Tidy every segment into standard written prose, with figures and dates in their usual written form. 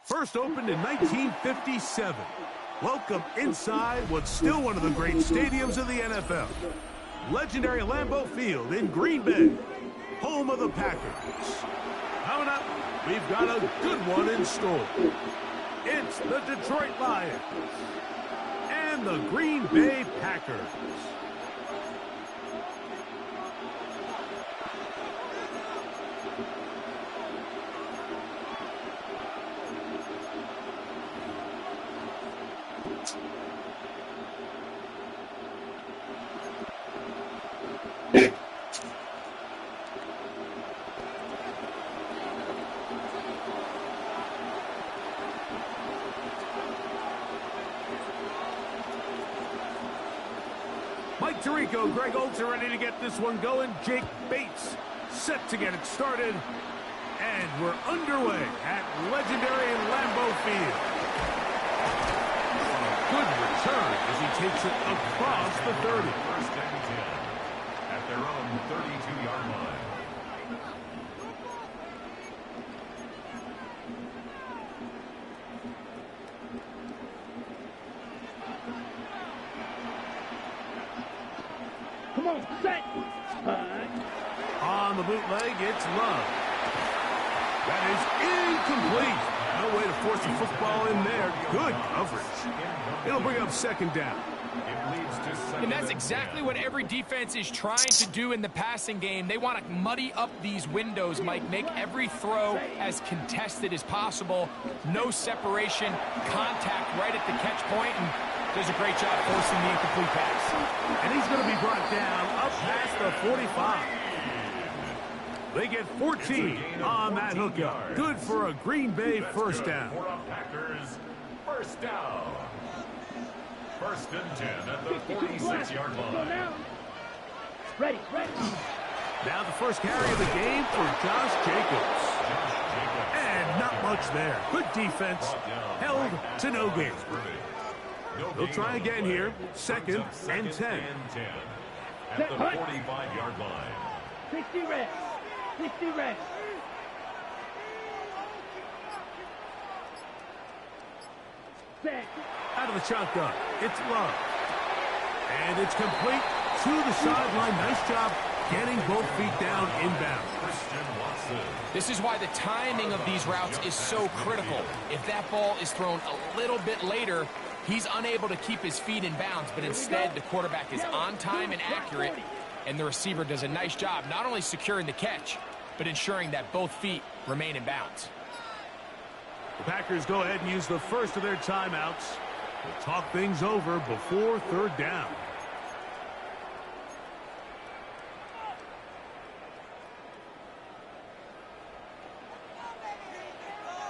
First opened in 1957. Welcome inside what's still one of the great stadiums of the NFL. Legendary Lambeau Field in Green Bay, home of the Packers. Coming up, we've got a good one in store. It's the Detroit Lions and the Green Bay Packers. Mike Tirico, Greg Olds are ready to get this one going. Jake Bates set to get it started. And we're underway at legendary Lambeau Field. Good return as he takes it across the 30. First and 10 at their own 32-yard line. Come on, set. On the bootleg, it's Love. That is incomplete. No way to force the football in there. Good coverage. It'll bring up second down. And that's exactly what every defense is trying to do in the passing game. They want to muddy up these windows, Mike. Make every throw as contested as possible. No separation, contact right at the catch point, and does a great job forcing the incomplete pass. And he's going to be brought down up past the 45. They get 14 on that hookup. Good for a Green Bay first down. Packers first down. First and 10 at the 46-yard line. Ready. Now the first carry of the game for Josh Jacobs. And not much there. Good defense. Held to no gain. They'll try again here. Second and 10. At the 45-yard line. 60 red. 60 red. Set. Out of the shotgun, it's Love. And it's complete to the sideline. Nice job getting both feet down inbound. This is why the timing of these routes is so critical. If that ball is thrown a little bit later, he's unable to keep his feet in bounds, but instead the quarterback is on time and accurate, and the receiver does a nice job not only securing the catch, but ensuring that both feet remain in bounds. The Packers go ahead and use the first of their timeouts. We'll talk things over before third down.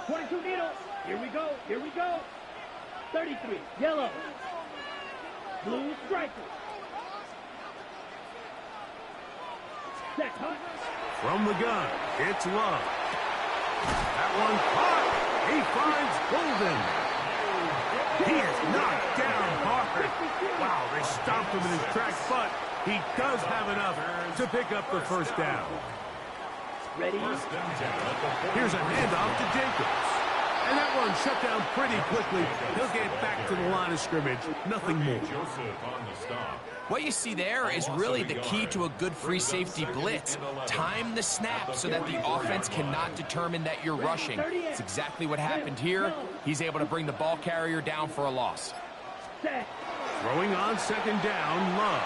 $22 needles. Here we go. 33, yellow. Blue striker. Set, hut. From the gun, it's Love. That one caught. He finds Golden. He is knocked down hard. Wow, they stopped him in his tracks, but he does have enough to pick up the first down. Ready? Here's a handoff to Jacobs. And that one shut down pretty quickly. He'll get back to the line of scrimmage. Nothing more. What you see there is really the key to a good free safety blitz. Time the snap so that the offense cannot determine that you're rushing. It's exactly what happened here. He's able to bring the ball carrier down for a loss. Throwing on second down, Love.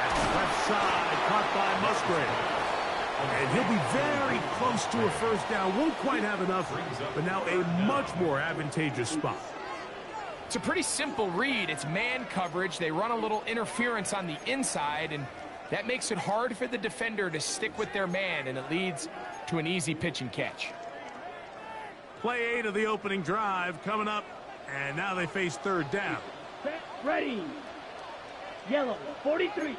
At the left side, caught by Musgrave. And he'll be very close to a first down. Won't quite have enough, but now a much more advantageous spot. It's a pretty simple read. It's man coverage. They run a little interference on the inside, and that makes it hard for the defender to stick with their man, and it leads to an easy pitch and catch. Play 8 of the opening drive coming up, and now they face third down. Ready. Yellow, 43.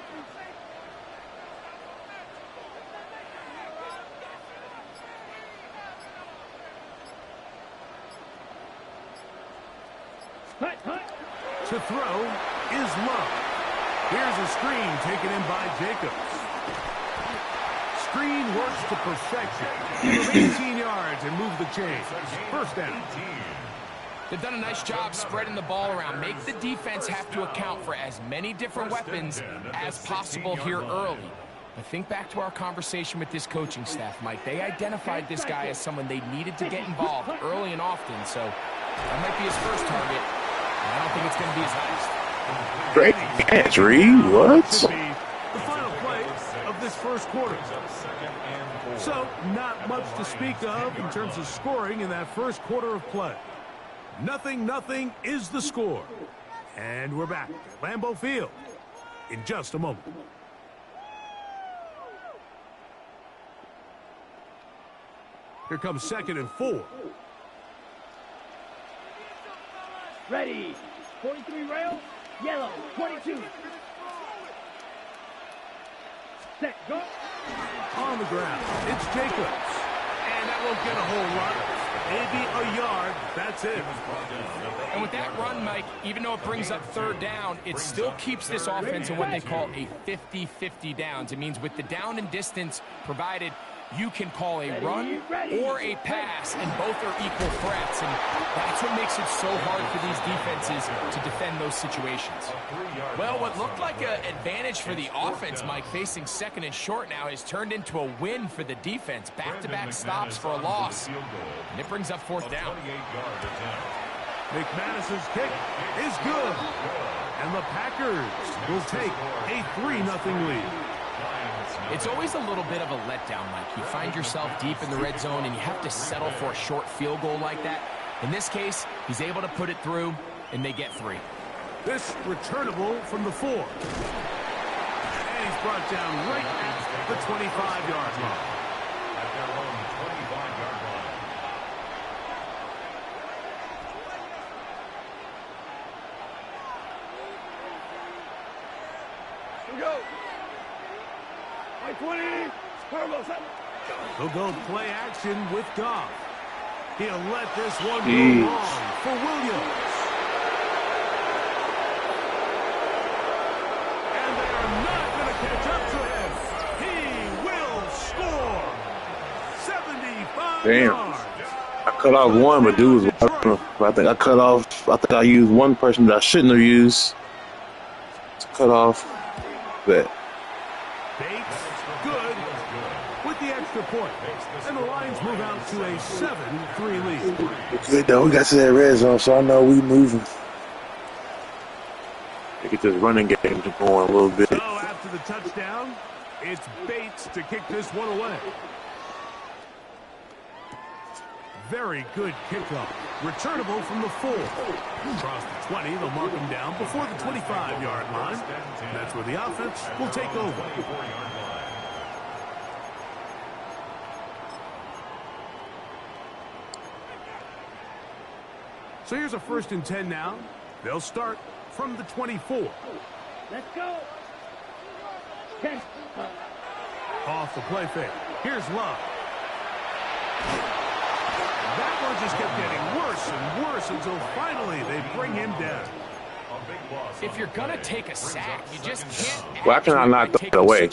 To throw is Love. Here's a screen taken in by Jacobs. screen works to perfection. Give him 18 yards and move the chains. First down. They've done a nice job spreading the ball around. Make the defense have to account for as many different weapons as possible here early. But think back to our conversation with this coaching staff, Mike. They identified this guy as someone they needed to get involved early and often. So that might be his first target. And I don't think it's going to be his last. Great catch, Reed. What? The final play of this first quarter. So not much to speak of in terms of scoring in that first quarter of play. 0-0 is the score. And we're back at Lambeau Field in just a moment. Here comes 2nd and 4. Ready. 43 rail. Yellow. 22. Set. Go. On the ground, it's Jacobs. And that won't get a whole lot. Maybe a yard. That's it. And with that run, Mike, even though it brings up 3rd down, it still keeps this offense in what they call a 50-50 downs. It means with the down and distance provided, you can call a run or a pass, and both are equal threats. And that's what makes it so hard for these defenses to defend those situations. Well, what looked like an advantage for the offense, Mike, facing 2nd and short now, has turned into a win for the defense. Back-to-back stops for a loss. And it brings up 4th down. McManus's kick is good. And the Packers will take a 3-0 lead. It's always a little bit of a letdown, Mike. You find yourself deep in the red zone, and you have to settle for a short field goal like that. In this case, he's able to put it through, and they get 3. This returnable from the 4. And he's brought down right at the 25-yard line. At their own 25-yard line. Here we go. 20. He'll go play action with Goff. He'll let this one go long for Williams. And they are not going to catch up to him. He will score. 75 yards. I cut off one, but dude was, I think I cut off. I think I used one person that I shouldn't have used to cut off. But point. And the Lions move out to a 7-3 lead. Good though, we got to that red zone, so I know we moving. They get this running game going a little bit. So after the touchdown, it's Bates to kick this one away. Very good kickoff. Returnable from the 4. Across the 20, they'll mark him down before the 25-yard line. That's where the offense will take over. So here's a 1st and 10 now. They'll start from the 24. Let's go. 10. Off the play fake. Here's Love. That one just kept getting worse and worse until finally they bring him down. If you're going to take a sack, you just can't. Why can I not throw it away?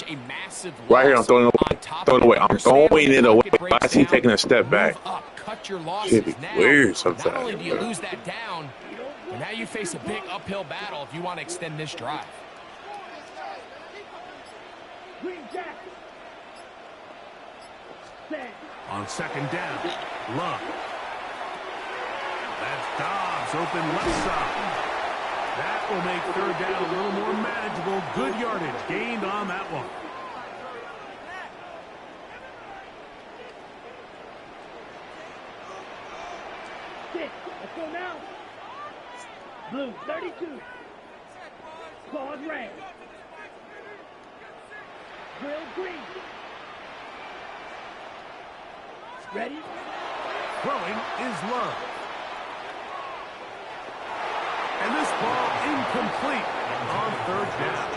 Right here, I'm throwing it away. Throw it away. I'm throwing it away. Why is he taking a step back? Cut your losses. Should be now. weird sometimes. Not only do you lose that down, but now you face a big uphill battle if you want to extend this drive. On 2nd down, Love. That's Dobbs open left side. That will make 3rd down a little more manageable. Good yardage gained on that one. Let's go now. Blue, 32. Claude red. Grill green. Ready? Throwing is Love. And this ball incomplete on 3rd down.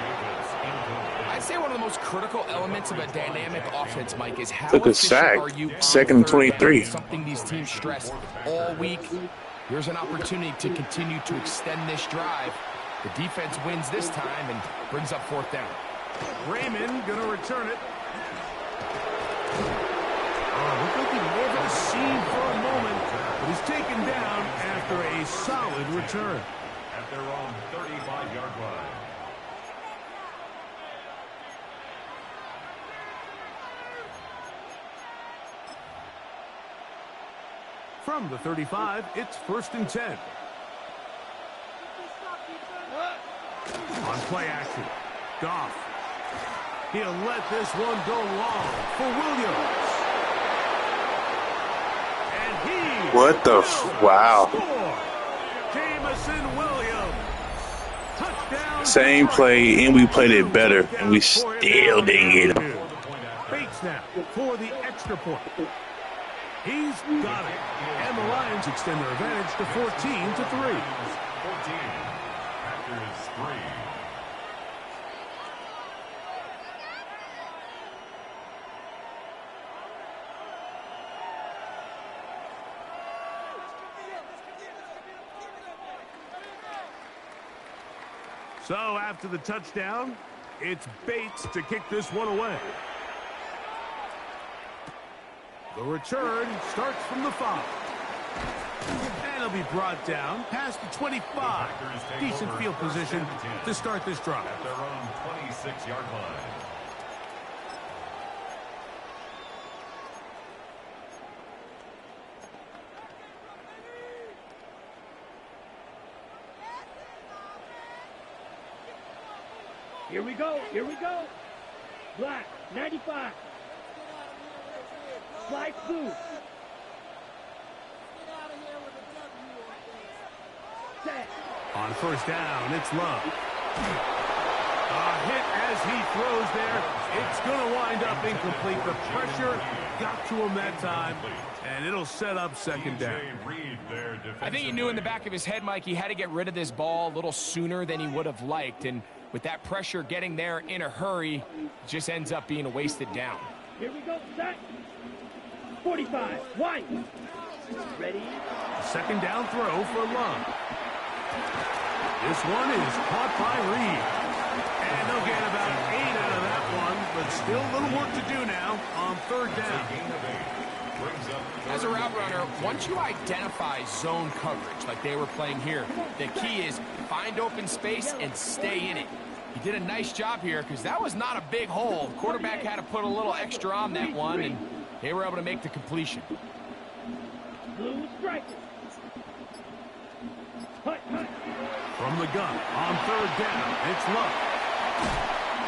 I'd say one of the most critical elements of a dynamic offense, Mike, is how took a efficient sack. are you on 2nd and 23. Something these teams stress all week. Here's an opportunity to continue to extend this drive. The defense wins this time and brings up 4th down. Raymond going to return it. Looked like he may have a seam for a moment, but he's taken down after a solid return. At their own 35-yard line. From the 35, it's 1st and 10. On play action, Goff. He'll let this one go long for Williams. And he What the wow. Jamison Williams. Touchdown. Same play, and we played it better, and we still didn't get him. Bates now for the extra point. He's got it. And the Lions extend their advantage to 14-3. 14. Packers 3. So after the touchdown, it's Bates to kick this one away. The return starts from the 5. And it'll be brought down past the 25. Decent field position to start this drive. At their own 26-yard line. Here we go. Here we go. Black, 95. Slice blue. Set. On 1st down, it's Love. A hit as he throws there. It's going to wind up incomplete. The pressure got to him that time, and it'll set up 2nd down. I think he knew in the back of his head, Mike, he had to get rid of this ball a little sooner than he would have liked, and with that pressure getting there in a hurry, it just ends up being a wasted down. Here we go. Set. 45. White. Ready. 2nd down throw for Love. This one is caught by Reed. And they'll get about 8 out of that one, but still a little work to do now on 3rd down. As a route runner, once you identify zone coverage like they were playing here, the key is find open space and stay in it. He did a nice job here because that was not a big hole. The quarterback had to put a little extra on that one, and they were able to make the completion. Blue striker. Hut, hut. From the gun on 3rd down, it's Love.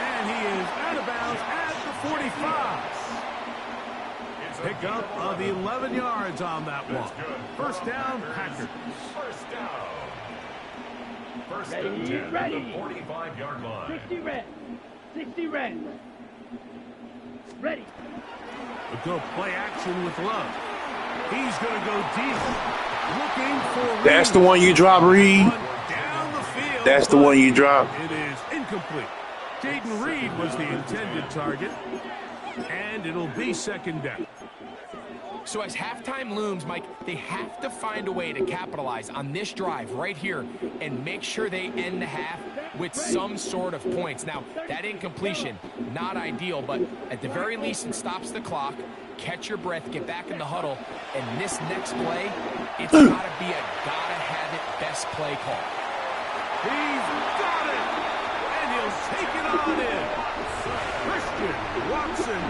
And he is out of bounds at the 45. Pick up of 11 yards on that one. 1st down, Packers. 1st down. 1st Ready, and 10 ready. at the 45-yard line. 60 red. 60 red. Ready. A good play action with Love. He's going to go deep. Looking for Reed. That's the one you drop, Reed. Down the field. That's the one you drop. It is incomplete. Jaden Reed was the intended target. And it'll be 2nd down. So as halftime looms, Mike, they have to find a way to capitalize on this drive right here and make sure they end the half with some sort of points. Now, that incompletion, not ideal, but at the very least, it stops the clock. Catch your breath, get back in the huddle, and this next play, it's got to be a gotta-have-it best play call. He's got it! And he'll take it on in. Christian Watson,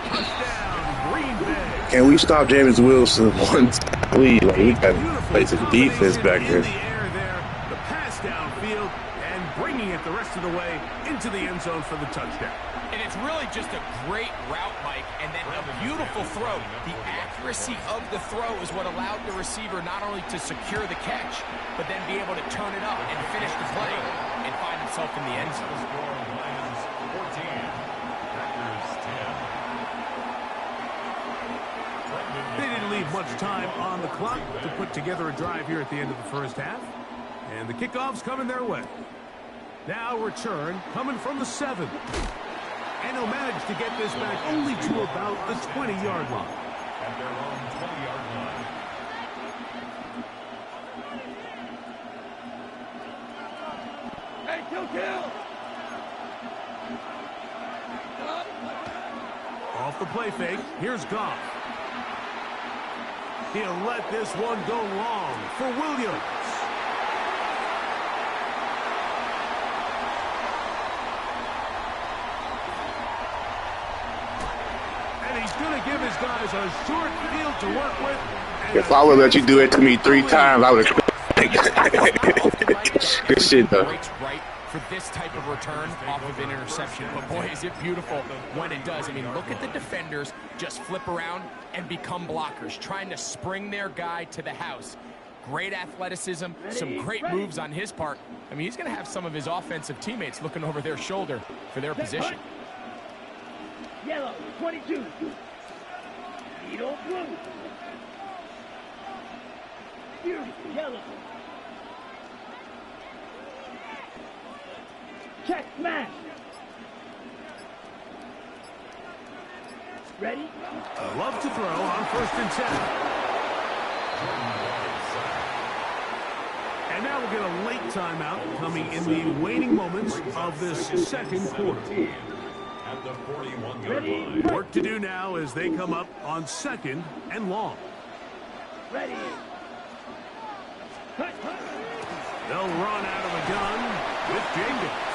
touchdown, Green Bay. Can we stop James Wilson once? We got to play some defense back here. In the air there, the pass downfield, and bringing it the rest of the way into the end zone for the touchdown. And it's really just a great route, Mike, and then a beautiful throw. The accuracy of the throw is what allowed the receiver not only to secure the catch, but then be able to turn it up and finish the play and find himself in the end zone. Lions 14, Packers 10. They didn't leave much time on the clock to put together a drive here at the end of the 1st half. And the kickoff's coming their way. Now return coming from the 7. And he'll manage to get this back only to about the 20-yard line. At their own 20-yard line. Hey, kill. Off the play fake, here's Goff. He'll let this one go long for Williams. And he's going to give his guys a short field to work with. If I would let you do it to me 3 times, I would expect. Good shit, though. Right for this type of return off of an interception. But boy, is it beautiful when it does. I mean, look at the defenders just flip around and become blockers, trying to spring their guy to the house. Great athleticism, some great moves on his part. I mean, he's going to have some of his offensive teammates looking over their shoulder for their position. Yellow, 22. Needle blue. Yellow. Check smash. Ready? Love to throw on 1st and 10. And now we'll get a late timeout coming in the waning moments of this second quarter. At the 41-yard line. Work to do now as they come up on 2nd and long. Ready. They'll run out of a gun with Jacobs.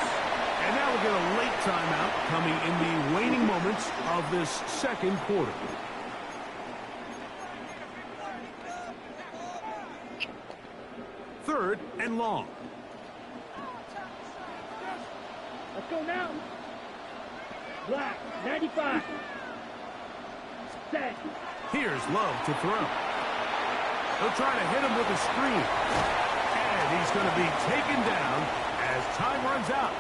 And now we'll get a late timeout coming in the waning moments of this second quarter. Third and long. Let's go now. Black, 95. Set. Here's Love to throw. They'll try to hit him with a screen. And he's going to be taken down as time runs out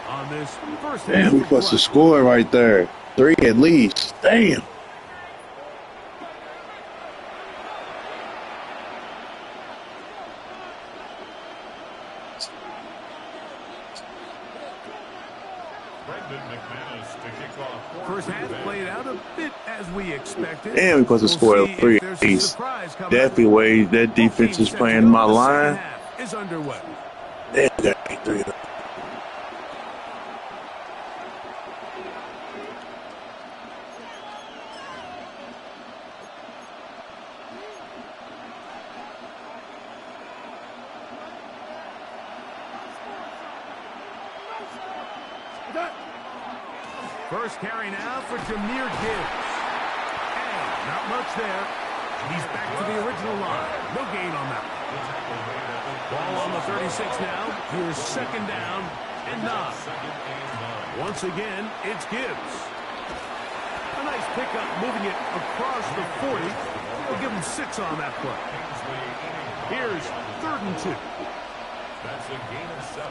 on this first half. Damn, we supposed to score right there. 3 at least. Damn. First half played out a bit as we expected. Damn, we supposed to score 3 at least. Definitely way that defense is playing my line. Is underway. Damn, got 3 of them. First carry now for Jahmyr Gibbs. And not much there. He's back to the original line. No gain on that one. Ball on the 36 now. Here's 2nd down and 9. Once again, it's Gibbs. A nice pickup moving it across the 40. We'll give him 6 on that play. Here's 3rd and 2. That's a gain of 7.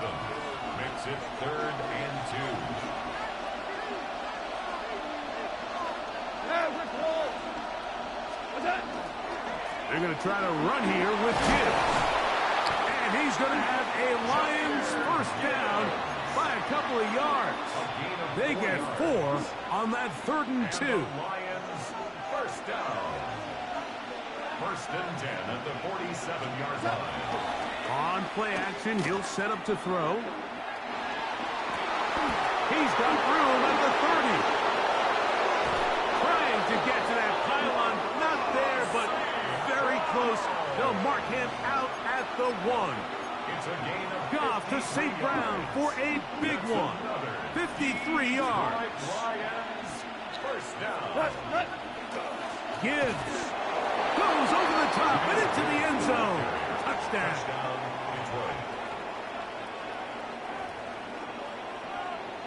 Makes it 3rd and 2. They're going to try to run here with Gibbs. And he's going to have a Lions first down by a couple of yards. They get 4 on that 3rd and 2. Lions first down. 1st and 10 at the 47-yard line. On play action, he'll set up to throw. He's got room at the 30. Trying to get to that pylon. Not there, but very close. They'll mark him out at the 1. It's a gain of Goff to St. Brown for a big one. 53 yards. Lions first down. Gibbs goes over the top and into the end zone. Touchdown. Detroit.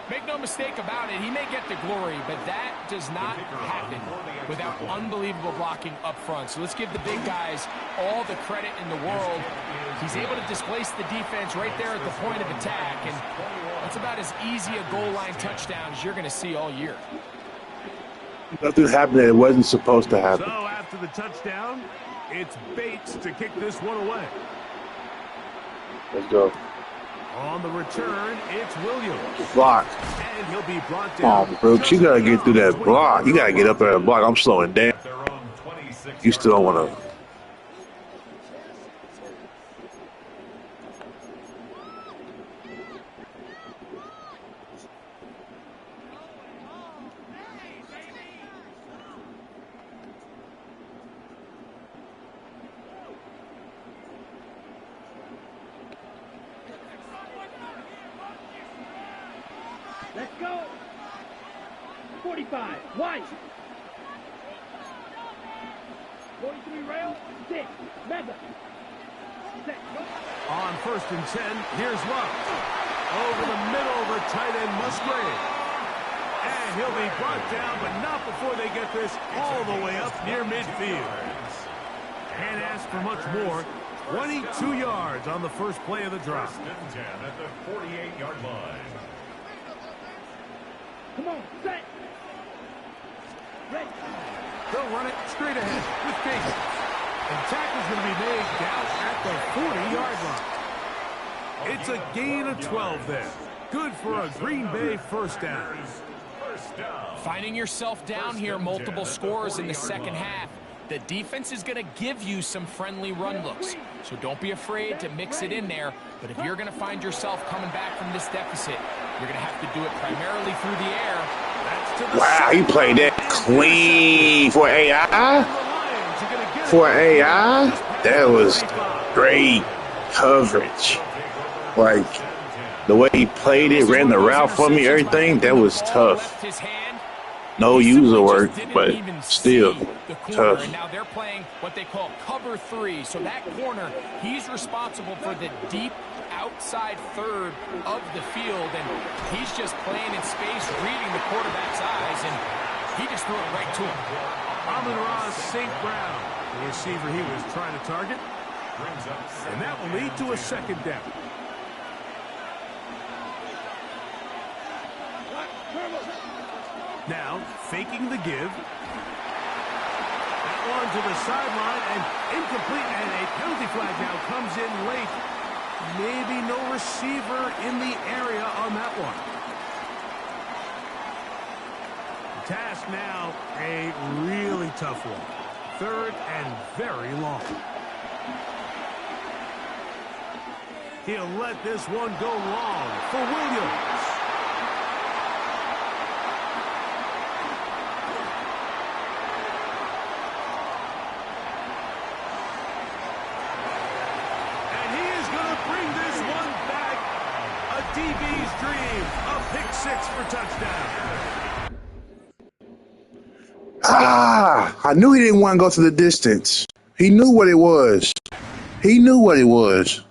Make no mistake about it, he may get the glory, but that does not happen without unbelievable blocking up front. So let's give the big guys all the credit in the world. He's able to displace the defense right there at the point of attack, and that's about as easy a goal line touchdown as you're going to see all year. Nothing happened that it wasn't supposed to happen. So after the touchdown, it's Bates to kick this one away. Let's go. On the return, it's Williams. Block. And he'll be brought down. Oh, Brooks, you got to get through that block. You got to get up there and block. I'm slowing down. You still don't want to. 45. White. 43 rail. 6. Mega. Set. Go. On 1st and 10, here's Love. Over the middle, the tight end Musgrave. And he'll be brought down, but not before they get this all the way up near midfield. Can't ask for much more. 22 yards on the first play of the drive. 1st and 10 at the 48-yard line. Come on, set. Ready. They'll run it straight ahead with patience. And tackle's going to be made down at the 40-yard line. It's a gain of 12 there. Good for a Green Bay first down. Finding yourself down here multiple scores in the second half. The defense is going to give you some friendly run looks. So don't be afraid to mix it in there. But if you're going to find yourself coming back from this deficit, you're going to have to do it primarily through the air. Wow, he played that clean for AI. For AI, that was great coverage. Like, the way he played it, ran the route for me, everything, that was tough. No user work, but still tough. And now they're playing what they call cover 3. So that corner, he's responsible for the deep outside third of the field, and he's just playing in space, reading the quarterback's eyes, and he just threw it right to him. Amon-Ra St. Brown, the receiver he was trying to target. And that will lead to a second down. Now, faking the give. That one to the sideline, and incomplete, and a penalty flag now comes in late. Maybe no receiver in the area on that one. The task now, a really tough one. 3rd and very long. He'll let this one go long for Williams. DB's dream, a pick 6 for touchdown. I knew he didn't want to go to the distance. He knew what it was. He knew what it was.